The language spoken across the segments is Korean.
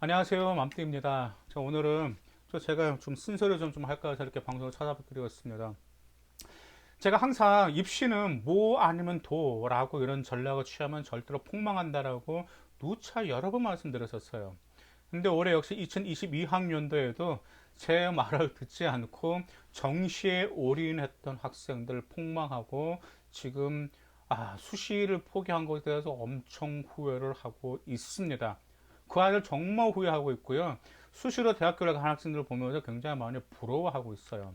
안녕하세요, 맘띠입니다. 오늘은 제가 좀 쓴소리 좀 할까 해서 이렇게 방송을 찾아드리겠습니다. 제가 항상 입시는 뭐 아니면 도라고 이런 전략을 취하면 절대로 폭망한다라고 누차 여러 번 말씀드렸었어요. 근데 올해 역시 2022학년도에도 제 말을 듣지 않고 정시에 올인했던 학생들 폭망하고 지금 수시를 포기한 것에 대해서 엄청 후회를 하고 있습니다. 그 아이들 정말 후회하고 있고요. 수시로 대학교를 간 학생들을 보면서 굉장히 많이 부러워하고 있어요.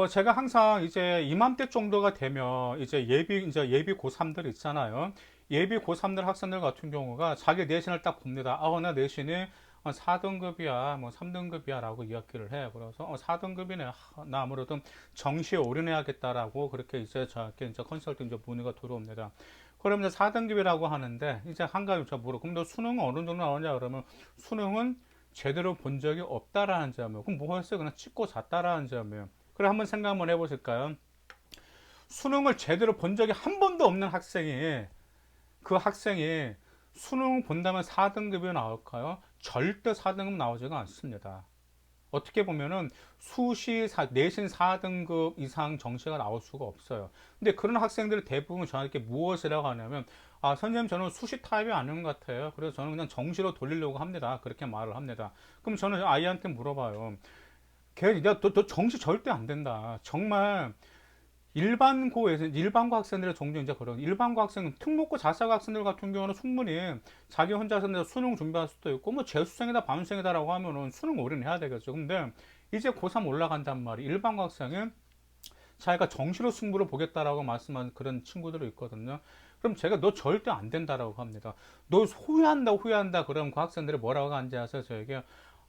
제가 항상 이제 이맘때 정도가 되면 이제 예비 고3들 있잖아요. 예비 고3들 학생들 같은 경우가 자기 내신을 딱 봅니다. 나 내신이 4등급이야, 뭐 3등급이야 라고 이야기를 해요. 그래서 4등급이네. 나 아무래도 정시에 올인해야겠다라고 그렇게 이제 저한테 이제 컨설팅 이제 문의가 들어옵니다. 그러면 이제 4등급이라고 하는데 이제 한 가지 저 물어. 그럼 너 수능은 어느 정도 나오냐? 그러면 수능은 제대로 본 적이 없다라는 점이에요. 그럼 뭐 했어요? 그냥 찍고 잤다라는 점이에요. 그래 한번 생각 한번 해보실까요? 수능을 제대로 본 적이 한 번도 없는 학생이 그 학생이 수능 본다면 4등급이 나올까요? 절대 4등급 나오지가 않습니다. 어떻게 보면은 내신 4등급 이상 정시가 나올 수가 없어요. 근데 그런 학생들이 대부분 저한테 무엇이라고 하냐면 선생님 저는 수시 타입이 아닌 것 같아요. 그래서 저는 그냥 정시로 돌리려고 합니다. 그렇게 말을 합니다. 그럼 저는 아이한테 물어봐요. 너 정시 절대 안 된다. 정말 일반고 학생들의 종종 이제 그런 일반고 학생, 특목고 자사고 학생들 같은 경우는 충분히 자기 혼자서 수능 준비할 수도 있고 뭐 재수생이다 반수생이다라고 하면은 수능 올인해야 되겠죠. 근데 이제 고3 올라간단 말이 일반고 학생은 자기가 정시로 승부를 보겠다라고 말씀한 그런 친구들이 있거든요. 그럼 제가 너 절대 안 된다라고 합니다. 너 후회한다 그러면 그 학생들이 뭐라고 하는지 아세요? 저에게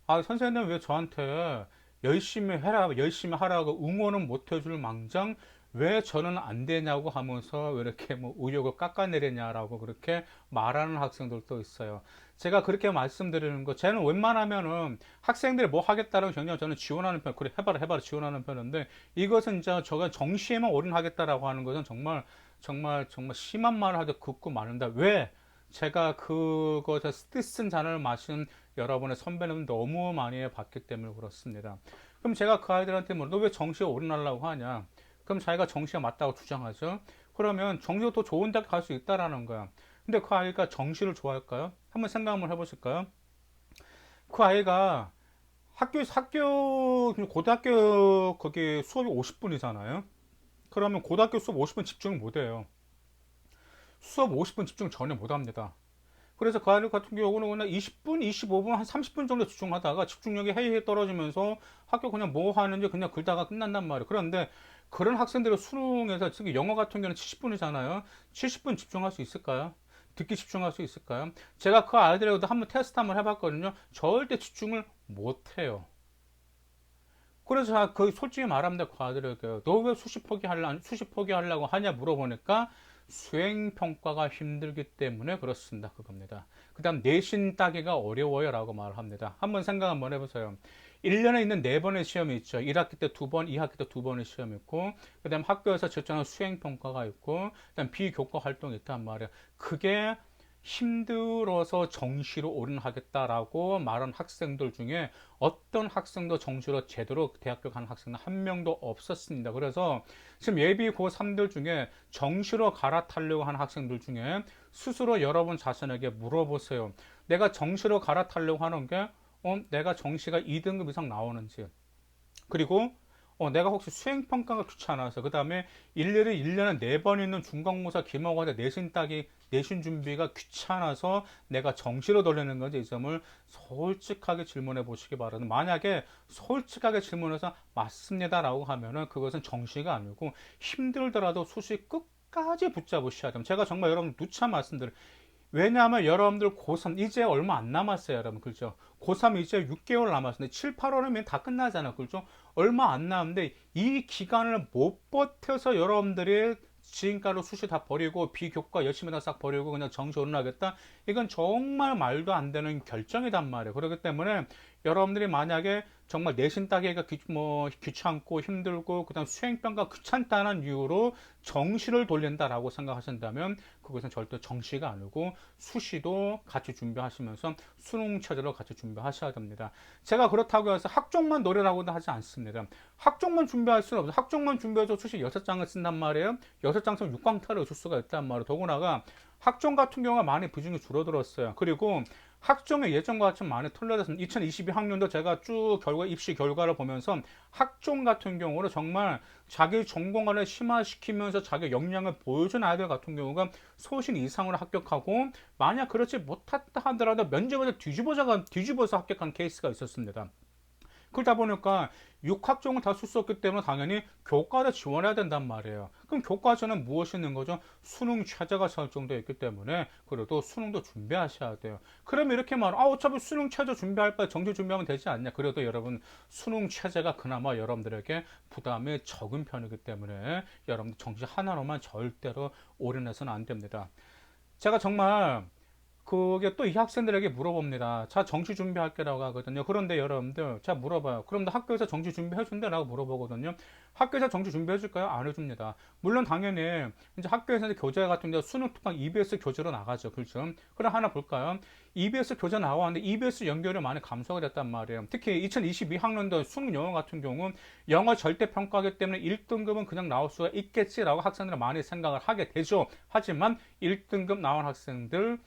선생님 왜 저한테 열심히 하라고 응원은 못 해줄 망정 왜 저는 안 되냐고 하면서 왜 이렇게 뭐 의욕을 깎아내리냐라고 그렇게 말하는 학생들도 있어요. 제가 그렇게 말씀드리는 거, 쟤는 웬만하면은 학생들이 뭐 하겠다라고 굉장히 저는 지원하는 편, 그래, 해봐라, 지원하는 편인데, 이것은 이제 저가 정시에만 올인하겠다라고 하는 것은 정말 심한 말을 하듯 긋고 마는다. 왜? 제가 그것에 스티슨 잔을 마신 여러분의 선배는 너무 많이 봤기 때문에 그렇습니다. 그럼 제가 그 아이들한테 너 왜 정시에 올인하려고 하냐? 그럼 자기가 정시가 맞다고 주장하죠. 그러면 정시가 더 좋은 대학 갈 수 있다라는 거야. 근데 그 아이가 정시를 좋아할까요? 한번 생각 한번 해보실까요? 그 아이가 고등학교 거기 수업이 50분이잖아요. 그러면 고등학교 수업 50분 집중을 못 해요. 수업 50분 집중 전혀 못 합니다. 그래서 그 아이 같은 경우는 그냥 20분, 25분, 한 30분 정도 집중하다가 집중력이 헤이헤이 떨어지면서 학교 그냥 뭐 하는지 그냥 긁다가 끝난단 말이에요. 그런데 그런 학생들의 수능에서 특히 영어 같은 경우는 70분이잖아요. 70분 집중할 수 있을까요? 듣기 집중할 수 있을까요? 제가 그 아이들하고도 한번 테스트 한번 해봤거든요. 절대 집중을 못 해요. 그래서 그 솔직히 말합니다. 그 아들에게 너 왜 수시 포기하려고 하냐 물어보니까 수행 평가가 힘들기 때문에 그렇습니다. 그겁니다. 그다음 내신 따기가 어려워요 라고 말을 합니다. 한번 생각 한번 해보세요. 1년에 있는 4번의 시험이 있죠. 1학기 때 2번, 2학기 때 2번의 시험이 있고, 그 다음 학교에서 제출하는 수행평가가 있고, 그 다음 비교과 활동이 있단 말이에요. 그게 힘들어서 정시로 올인하겠다라고 말한 학생들 중에 어떤 학생도 정시로 제대로 대학교 간 학생은 한 명도 없었습니다. 그래서 지금 예비 고3들 중에 정시로 갈아타려고 하는 학생들 중에 스스로 여러분 자신에게 물어보세요. 내가 정시로 갈아타려고 하는 게 내가 정시가 2등급 이상 나오는지, 그리고 내가 혹시 수행평가가 귀찮아서 그 다음에 일일이 1년에 4번 있는 중간고사 기말고사 내신 준비가 귀찮아서 내가 정시로 돌리는 건지 이 점을 솔직하게 질문해 보시기 바랍니다. 만약에 솔직하게 질문해서 맞습니다라고 하면은 그것은 정시가 아니고 힘들더라도 수시 끝까지 붙잡으셔야 됩니다. 제가 정말 여러분 누차 말씀드려요. 왜냐하면 여러분들 고3 이제 얼마 안 남았어요, 여러분. 그죠? 고3 이제 6개월 남았는데 7, 8월이면 다 끝나잖아요. 그죠? 얼마 안 남았는데 이 기간을 못 버텨서 여러분들이 지금까지 수시 다 버리고 비교과 열심히 다 싹 버리고 그냥 정시 올라가겠다. 이건 정말 말도 안 되는 결정이단 말이에요. 그렇기 때문에 여러분들이 만약에 정말 내신 따기가 귀찮고 힘들고 그다음 수행평가 귀찮다는 이유로 정시를 돌린다라고 생각하신다면 그것은 절대 정시가 아니고 수시도 같이 준비하시면서 수능 체제로 같이 준비하셔야 됩니다. 제가 그렇다고 해서 학종만 노려라고는 하지 않습니다. 학종만 준비할 수는 없어요. 학종만 준비해서 수시 6장을 쓴단 말이에요. 6장 쓰면 6광탈을 줄 수가 있단 말이에요. 더구나가 학종 같은 경우가 많이 비중이 줄어들었어요. 그리고 학종의 예전과 같이 많이 틀려졌습니다. 2022학년도 제가 쭉 입시 결과를 보면서 학종 같은 경우는 정말 자기 전공을 심화시키면서 자기 역량을 보여준 아이들 같은 경우가 소신 이상으로 합격하고, 만약 그렇지 못했다 하더라도 면접에서 뒤집어서 합격한 케이스가 있었습니다. 그러다 보니까 6학종을 다 쓸 수 없기 때문에 당연히 교과를 지원해야 된단 말이에요. 그럼 교과서는 무엇이 있는 거죠? 수능 최저가 설정되어 있기 때문에 그래도 수능도 준비하셔야 돼요. 그러면 이렇게 말하면 어차피 수능 최저 준비할 바에 정시 준비하면 되지 않냐. 그래도 여러분 수능 최저가 그나마 여러분들에게 부담이 적은 편이기 때문에 여러분들 정시 하나로만 절대로 올인해서는 안 됩니다. 제가 정말 그게 또 이 학생들에게 물어봅니다. 자, 정시 준비할 게라고 하거든요. 그런데 여러분들, 자, 물어봐요. 그럼 학교에서 정시 준비해준대? 라고 물어보거든요. 학교에서 정시 준비해줄까요? 안 해줍니다. 물론 당연히, 이제 학교에서 교재 같은 데 수능 특강 EBS 교재로 나가죠. 그렇죠? 그럼 하나 볼까요? EBS 교재 나왔는데 EBS 연결이 많이 감소가 됐단 말이에요. 특히 2022학년도 수능 영어 같은 경우는 영어 절대평가하기 때문에 1등급은 그냥 나올 수가 있겠지라고 학생들은 많이 생각을 하게 되죠. 하지만 1등급 나온 학생들,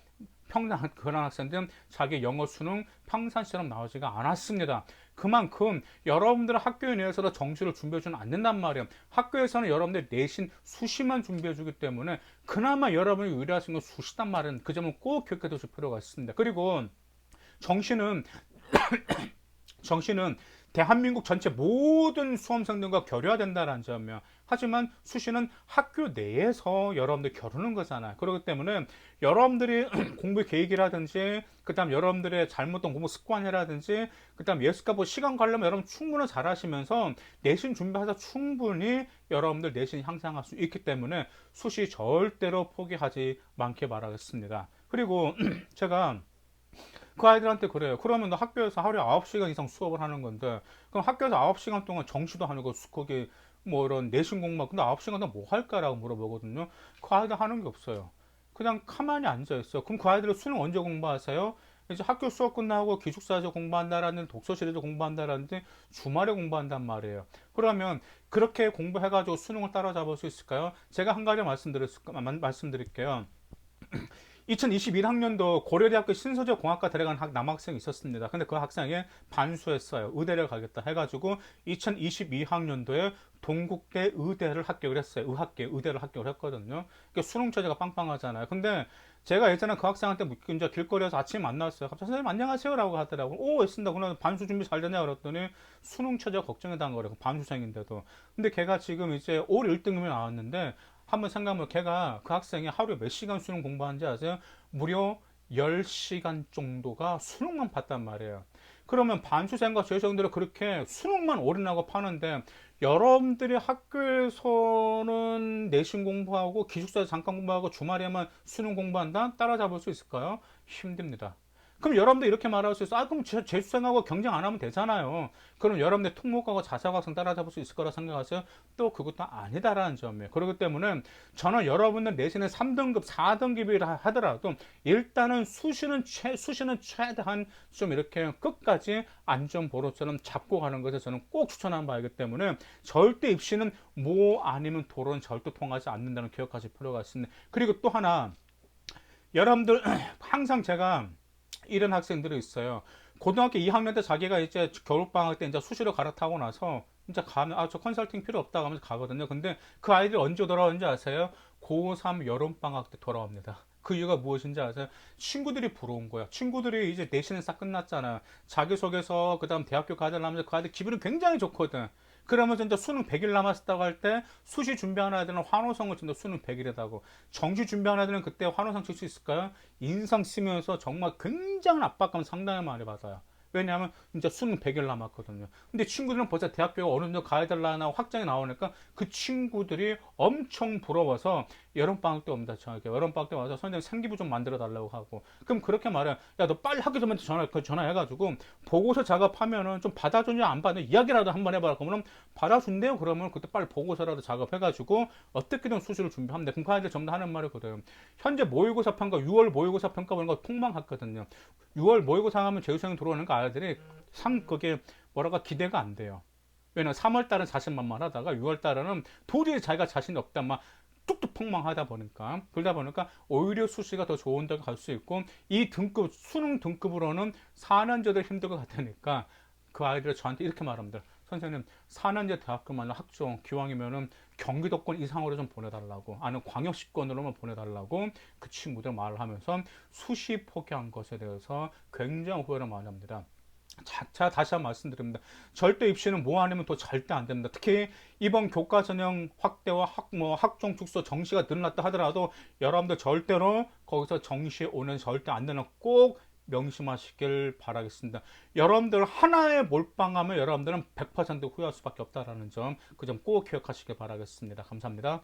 평당 그런 학생들은 자기 영어 수능 평상시처럼 나오지가 않았습니다. 그만큼 여러분들은 학교에 내에서도 정시를 준비해주는 않는단 말이에요. 학교에서는 여러분들 내신 수시만 준비해주기 때문에 그나마 여러분이 의뢰하시는 건 수시단 말은 그 점은 꼭 기억해 두실 필요가 있습니다. 그리고 정시는 정시는 대한민국 전체 모든 수험생들과 교류화된다는 점이요. 하지만 수시는 학교 내에서 여러분들 겨루는 거잖아요. 그렇기 때문에 여러분들이 공부 계획이라든지, 그 다음 여러분들의 잘못된 공부 습관이라든지, 그 다음 예습과 시간 관리면 여러분 충분히 잘 하시면서 내신 준비하다 충분히 여러분들 내신 향상할 수 있기 때문에 수시 절대로 포기하지 않게 바라겠습니다. 그리고 제가 그 아이들한테 그래요. 그러면 너 학교에서 하루에 9시간 이상 수업을 하는 건데, 그럼 학교에서 9시간 동안 정시도 아니고, 거기, 뭐 이런 내신 공부, 근데 9시간 동안 뭐 할까라고 물어보거든요. 그 아이들 하는 게 없어요. 그냥 가만히 앉아있어요. 그럼 그 아이들은 수능 언제 공부하세요? 이제 학교 수업 끝나고 기숙사에서 공부한다라는, 독서실에서 공부한다라는데 주말에 공부한단 말이에요. 그러면 그렇게 공부해가지고 수능을 따라잡을 수 있을까요? 제가 한 가지 말씀드릴게요. 2021학년도 고려대학교 신소재공학과 들어간 남학생이 있었습니다. 근데 그 학생이 반수했어요. 의대를 가겠다 해가지고 2022학년도에 동국대 의대를 합격을 했어요. 의대를 합격을 했거든요. 그러니까 수능 체제가 빵빵하잖아요. 근데 제가 예전에 그 학생한테 이제 길거리에서 아침에 만났어요. 갑자기 선생님 안녕하세요 라고 하더라고요. 오, 했습니다. 그러면 반수 준비 잘 되냐 그랬더니 수능 체제가 걱정이 단 거래요. 반수생인데도. 근데 걔가 지금 이제 올 1등급이 나왔는데, 한번 생각해보면 걔가, 그 학생이 하루에 몇 시간 수능 공부하는지 아세요? 무려 10시간 정도가 수능만 봤단 말이에요. 그러면 반수생과 재수생들은 그렇게 수능만 올인하고 파는데, 여러분들이 학교에서는 내신 공부하고 기숙사에서 잠깐 공부하고 주말에만 수능 공부한다? 따라잡을 수 있을까요? 힘듭니다. 그럼 여러분들 이렇게 말할 수 있어. 아, 그럼 재수생하고 경쟁 안 하면 되잖아요. 그럼 여러분들 특목고하고 자사고학생 따라잡을 수 있을 거라 생각하세요? 또 그것도 아니다라는 점이에요. 그렇기 때문에 저는 여러분들 내신에 3등급, 4등급이라 하더라도 일단은 수시는 최대한 좀 이렇게 끝까지 안전보로처럼 잡고 가는 것을 저는 꼭 추천하는 바이기 때문에 절대 입시는 뭐 아니면 도로는 절대 통하지 않는다는 기억하실 필요가 있습니다. 그리고 또 하나, 여러분들 항상 제가 이런 학생들이 있어요. 고등학교 2학년 때 자기가 이제 겨울방학 때 이제 수시로 갈아타고 나서 이제 가면, 아, 저 컨설팅 필요 없다 하면서 가거든요. 근데 그 아이들이 언제 돌아오는지 아세요? 고3 여름방학 때 돌아옵니다. 그 이유가 무엇인지 아세요? 친구들이 부러운 거야. 친구들이 이제 내신은 싹 끝났잖아. 자기소개서, 그 다음 대학교 가려면 그 아이들 기분이 굉장히 좋거든. 그러면서 이제 수능 100일 남았다고 할 때 수시 준비하는 아이들은 환호성을 준다. 수능 100일이라고. 정시 준비하는 아이들은 그때 환호성 칠 수 있을까요? 인상 쓰면서 정말 굉장한 압박감 상당히 많이 받아요. 왜냐하면 이제 수능 100일 남았거든요. 근데 친구들은 벌써 대학교에 어느 정도 가야 될라나 확정이 나오니까 그 친구들이 엄청 부러워서 여름방학 때 옵니다. 저에게 여름방학 때 와서 선생님 생기부 좀 만들어 달라고 하고, 그럼 그렇게 말해요. 야, 너 빨리 학교 선생님한테 전화해가지고 보고서 작업하면은 좀 받아주냐 안 받느냐 이야기라도 한번 해봐라. 그러면 받아준대요. 그러면 그때 빨리 보고서라도 작업해가지고 어떻게든 수시를 준비하면 돼. 공과이들 전부 다 하는 말이 그래요. 현재 모의고사 평가 6월 모의고사 평가 보는 거 폭망했거든요. 6월 모의고사 하면 재수생이 들어오는 거 아이들이 그게 뭐라고 기대가 안 돼요. 왜냐면 3월 달은 자신만만하다가 6월 달에는 도저히 자기가 자신이 없다 막 뚝뚝 폭망하다 보니까, 그러다 보니까 오히려 수시가 더 좋은 데가 갈 수 있고, 이 등급 수능 등급으로는 4년제도 힘들 것 같으니까 그 아이들이 저한테 이렇게 말합니다. 선생님 4년제 대학교만 학종 기왕이면은 경기도권 이상으로 좀 보내달라고, 아니면 광역시권으로만 보내달라고 그 친구들 말을 하면서 수시 포기한 것에 대해서 굉장히 후회를 많이 합니다. 자, 다시 한번 말씀드립니다. 절대 입시는 뭐 아니면 또 절대 안 됩니다. 특히 이번 교과 전형 확대와 학종 축소 정시가 늘어났다 하더라도 여러분들 절대로 거기서 정시 오는 절대 안 되는 꼭 명심하시길 바라겠습니다. 여러분들 하나에 몰빵하면 여러분들은 100% 후회할 수밖에 없다라는 점, 그 점 꼭 기억하시길 바라겠습니다. 감사합니다.